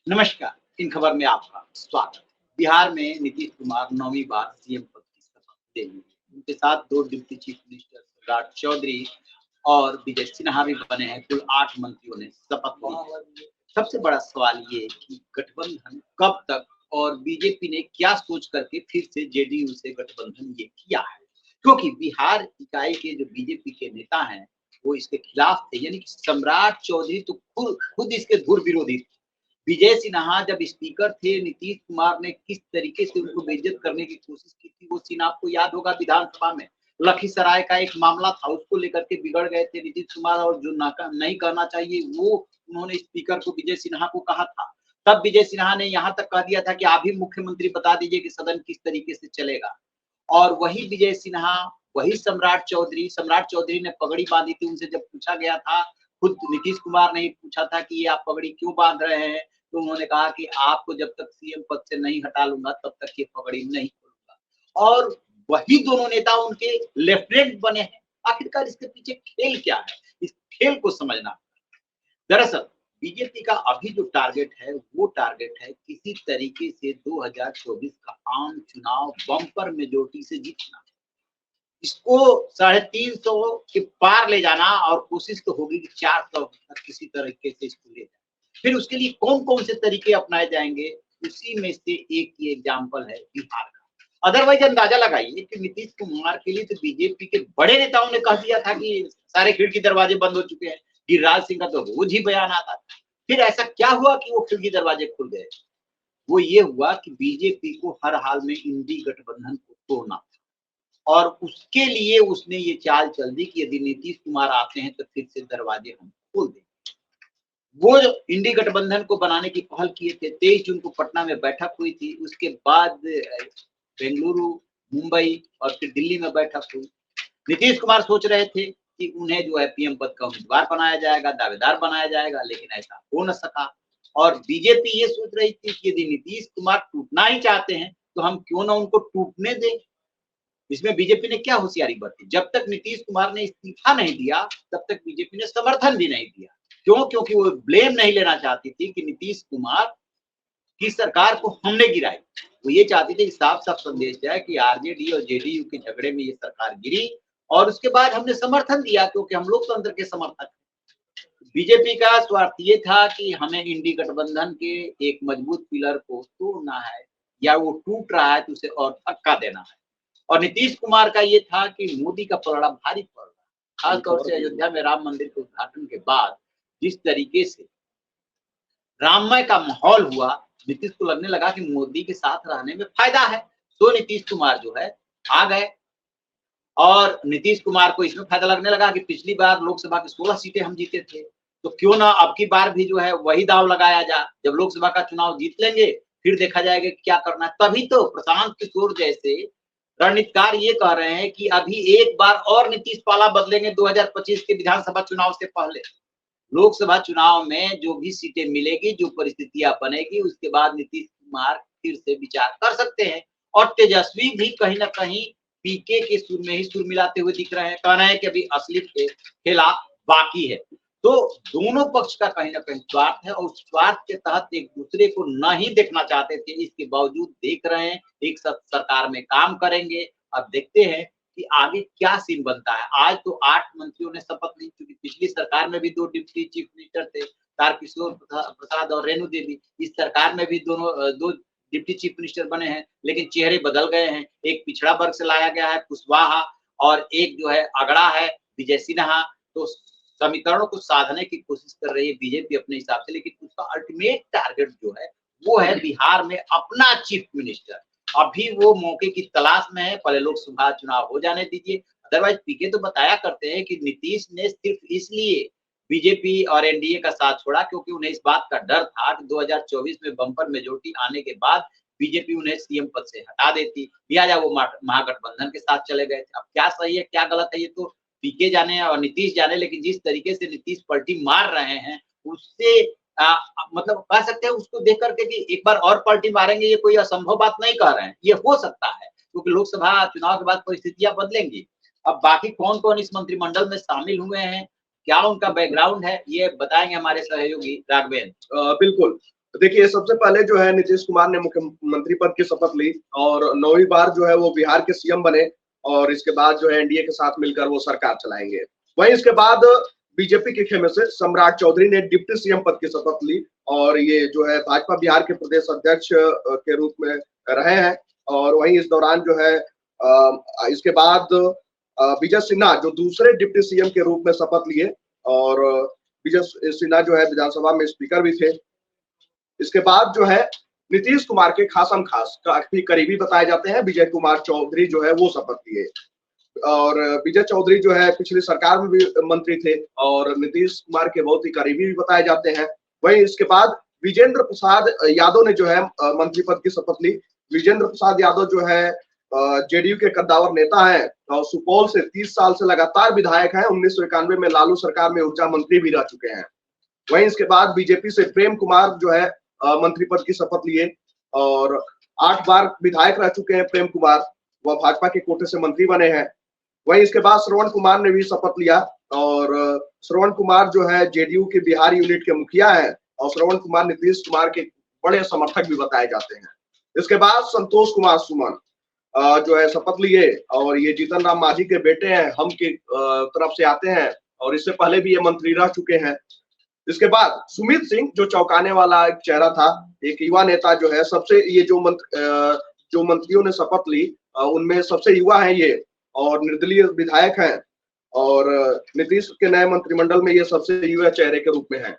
नमस्कार। इन खबर में आपका स्वागत है। बिहार में नीतीश कुमार 9वीं बार सीएम पद की शपथ लेंगे। उनके साथ 2 डिप्टी चीफ मिनिस्टर सम्राट चौधरी और विजय सिन्हा भी बने हैं। कुल 8 मंत्रियों ने शपथ ली है। सबसे बड़ा सवाल ये है कि गठबंधन कब तक और बीजेपी ने क्या सोच करके फिर से जेडीयू से गठबंधन ये किया है। क्योंकि बिहार इकाई के जो बीजेपी के नेता हैं, वो इसके खिलाफ थे। यानी कि सम्राट चौधरी तो खुद इसके धुर विरोधी थे। विजय सिन्हा जब स्पीकर थे, नीतीश कुमार ने किस तरीके से उनको बेइज्जत करने की कोशिश की थी, वो सीन आपको याद होगा। विधानसभा में लखीसराय का एक मामला था, उसको लेकर के बिगड़ गए थे नीतीश कुमार, और जो नहीं करना चाहिए वो उन्होंने स्पीकर को, विजय सिन्हा को कहा था। तब विजय सिन्हा ने यहाँ तक कह दिया था कि आप ही मुख्यमंत्री बता दीजिए कि सदन किस तरीके से चलेगा। और वही विजय सिन्हा, वही सम्राट चौधरी ने पगड़ी बांधी थी। उनसे जब पूछा गया था, खुद नीतीश कुमार ने पूछा था कि ये आप पगड़ी क्यों बांध रहे हैं, तो उन्होंने कहा कि आपको जब तक सीएम पद से नहीं हटा लूंगा तब तक ये पगड़ी नहीं खोलूंगा। और वही दोनों नेता उनके लेफ्टिनेंट बने हैं। आखिरकार इसके पीछे खेल क्या है, इस खेल को समझना। दरअसल बीजेपी का अभी जो टारगेट है, वो टारगेट है किसी तरीके से 2024 का आम चुनाव बम्पर मेजोरिटी से जीतना। इसको 350 के पार ले जाना, और कोशिश तो होगी कि 400 तक किसी तरीके से इसको ले जाए। फिर उसके लिए कौन-कौन से तरीके अपनाए जाएंगे, उसी में से एक ही एग्जाम्पल है बिहार का। अदरवाइज अंदाजा लगाइए कि नीतीश कुमार के लिए तो बीजेपी के बड़े नेताओं ने कह दिया था कि सारे खिड़की दरवाजे बंद हो चुके हैं। गिरिराज सिंह का तो रोज ही बयान आता था। फिर ऐसा क्या हुआ कि वो खिड़की दरवाजे खुल गए? वो ये हुआ कि बीजेपी को हर हाल में इंडी गठबंधन को तोड़ना, और उसके लिए उसने ये चाल चल दी कि यदि नीतीश कुमार आते हैं तो फिर से दरवाजे हम खोल देंगे। वो इंडी गठबंधन को बनाने की पहल किए थे। 23 जून को पटना में बैठक हुई थी। उसके बाद बेंगलुरु, मुंबई और फिर दिल्ली में बैठक हुई। नीतीश कुमार सोच रहे थे कि उन्हें जो है पीएम पद का उम्मीदवार बनाया जाएगा, दावेदार बनाया जाएगा, लेकिन ऐसा हो न सका। और बीजेपी ये सोच रही थी कि यदि नीतीश कुमार टूटना ही चाहते हैं तो हम क्यों ना उनको टूटने दें। इसमें बीजेपी ने क्या होशियारी बरती, जब तक नीतीश कुमार ने इस्तीफा नहीं दिया तब तक बीजेपी ने समर्थन भी नहीं दिया। क्यों? क्योंकि वो ब्लेम नहीं लेना चाहती थी कि नीतीश कुमार की सरकार को हमने गिराई। वो ये चाहती थी कि साफ-साफ संदेश जाए कि आरजेडी और जेडीयू के झगड़े में ये सरकार गिरी, और उसके बाद हमने समर्थन दिया क्योंकि हम लोकतंत्र के समर्थक। बीजेपी का स्वार्थ ये था कि हमें इंडी गठबंधन के एक मजबूत पिलर को तोड़ना है, या वो टूट रहा है तो उसे और धक्का देना है। और नीतीश कुमार का ये था कि मोदी का पलड़ा भारी पड़ रहा है। खासतौर से अयोध्या में राम मंदिर के उद्घाटन के बाद जिस तरीके से राममय का माहौल हुआ, नीतीश को लगने लगा कि मोदी के साथ रहने में फायदा है। तो नीतीश कुमार जो है आ गए, और नीतीश कुमार को इसमें फायदा लगने लगा कि पिछली बार लोकसभा की 16 सीटें हम जीते थे, तो क्यों ना अब की बार भी जो है वही दांव लगाया जाए। जब लोकसभा का चुनाव जीत लेंगे फिर देखा जाएगा कि क्या करना है। तभी तो प्रशांत किशोर जैसे रणनीतिकार ये कह रहे हैं कि अभी एक बार और नीतीश पाला बदलेंगे 2025 के विधानसभा चुनाव से पहले। लोकसभा चुनाव में जो भी सीटें मिलेगी, जो परिस्थितियां बनेगी, उसके बाद नीतीश कुमार फिर से विचार कर सकते हैं। और तेजस्वी भी कहीं ना कहीं पीके के सुर में ही सुर मिलाते हुए दिख रहे हैं। कह रहे हैं कि अभी असली खेला बाकी है। तो दोनों पक्ष का कहीं ना कहीं स्वार्थ है, और उस स्वार्थ के तहत एक दूसरे को नहीं देखना चाहते थे, इसके बावजूद देख रहे हैं, एक साथ सरकार में काम करेंगे। अब देखते हैं कि आगे क्या सीन बनता है। आज तो 8 मंत्रियों ने शपथ ली, क्योंकि पिछली सरकार में भी 2 डिप्टी चीफ मिनिस्टर थे, तारकिशोर प्रसाद और रेणु देवी। इस सरकार में भी 2 डिप्टी चीफ मिनिस्टर बने हैं, लेकिन चेहरे बदल गए हैं। एक पिछड़ा वर्ग से लाया गया है कुशवाहा, और एक जो है अगड़ा है विजय सिन्हा। तो समीकरणों को साधने की कोशिश कर रही है बीजेपी अपने हिसाब से, लेकिन उसका अल्टीमेट टारगेट जो है वो है बिहार में अपना चीफ मिनिस्टर। अभी वो मौके की तलाश में है, पहले लोकसभा चुनाव हो जाने दीजिए। अदरवाइज पीके तो बताया करते हैं कि नीतीश ने सिर्फ इसलिए बीजेपी और एनडीए का साथ छोड़ा क्योंकि उन्हें इस बात का डर था कि 2024 में बंपर मेजोरिटी आने के बाद बीजेपी उन्हें सीएम पद से हटा देती, लिहाजा वो महागठबंधन के साथ चले गए थे। अब क्या सही है क्या गलत है ये तो पीके जाने और नीतीश जाने, लेकिन जिस तरीके से नीतीश पलटी मार रहे हैं उससे मतलब कह सकते हैं उसको देख करके कि एक बार और पलटी मारेंगे, ये कोई असंभव बात नहीं कह रहे हैं, ये हो सकता है क्योंकि लोकसभा चुनाव के बाद परिस्थितियां बदलेंगी। अब बाकी कौन कौन इस मंत्रिमंडल में शामिल हुए हैं, क्या उनका बैकग्राउंड है, ये बताएंगे हमारे सहयोगी राघवेंद्र। बिल्कुल। देखिए, सबसे पहले जो है नीतीश कुमार ने मुख्यमंत्री पद की शपथ ली और 9वीं बार जो है वो बिहार के सीएम बने और इसके बाद जो है एनडीए के साथ मिलकर वो सरकार चलाएंगे। वहीं इसके बाद बीजेपी के खेमे से सम्राट चौधरी ने डिप्टी सीएम पद की शपथ ली और ये जो है भाजपा बिहार के प्रदेश अध्यक्ष के रूप में रहे हैं। और वहीं इस दौरान जो है इसके बाद विजय सिन्हा जो दूसरे डिप्टी सीएम के रूप में शपथ लिए और विजय सिन्हा जो है विधानसभा में स्पीकर भी थे। इसके बाद जो है नीतीश कुमार के खासम खास काफी करीबी बताए जाते हैं विजय कुमार चौधरी जो है वो शपथ लिए और विजय चौधरी जो है पिछली सरकार में भी मंत्री थे और नीतीश कुमार के बहुत ही करीबी भी बताए जाते हैं। वहीं इसके बाद विजेंद्र प्रसाद यादव ने जो है मंत्री पद की शपथ ली। विजेंद्र प्रसाद यादव जो है जेडीयू के कद्दावर नेता है और सुपौल से 30 साल से लगातार विधायक हैं। 1991 में लालू सरकार में ऊर्जा मंत्री भी रह चुके हैं। वहीं इसके बाद बीजेपी से प्रेम कुमार जो है मंत्री पद की शपथ लिए और 8 बार विधायक रह चुके हैं प्रेम कुमार, वह भाजपा के कोटे से मंत्री बने हैं। वहीं इसके बाद श्रवण कुमार ने भी शपथ लिया और श्रवण कुमार जो है जेडीयू के बिहार यूनिट के मुखिया हैं और श्रवण कुमार नीतीश कुमार के बड़े समर्थक भी बताए जाते हैं। इसके बाद संतोष कुमार सुमन जो है शपथ लिए और ये जीतन राम मांझी के बेटे हैं, हम की तरफ से आते हैं और इससे पहले भी ये मंत्री रह चुके हैं। इसके बाद सुमित सिंह जो चौंकाने वाला एक चेहरा था, एक युवा नेता जो है सबसे ये जो मंत्रियों ने शपथ ली उनमें सबसे युवा है ये और निर्दलीय विधायक हैं और नीतीश के नए मंत्रिमंडल में ये सबसे युवा चेहरे के रूप में है।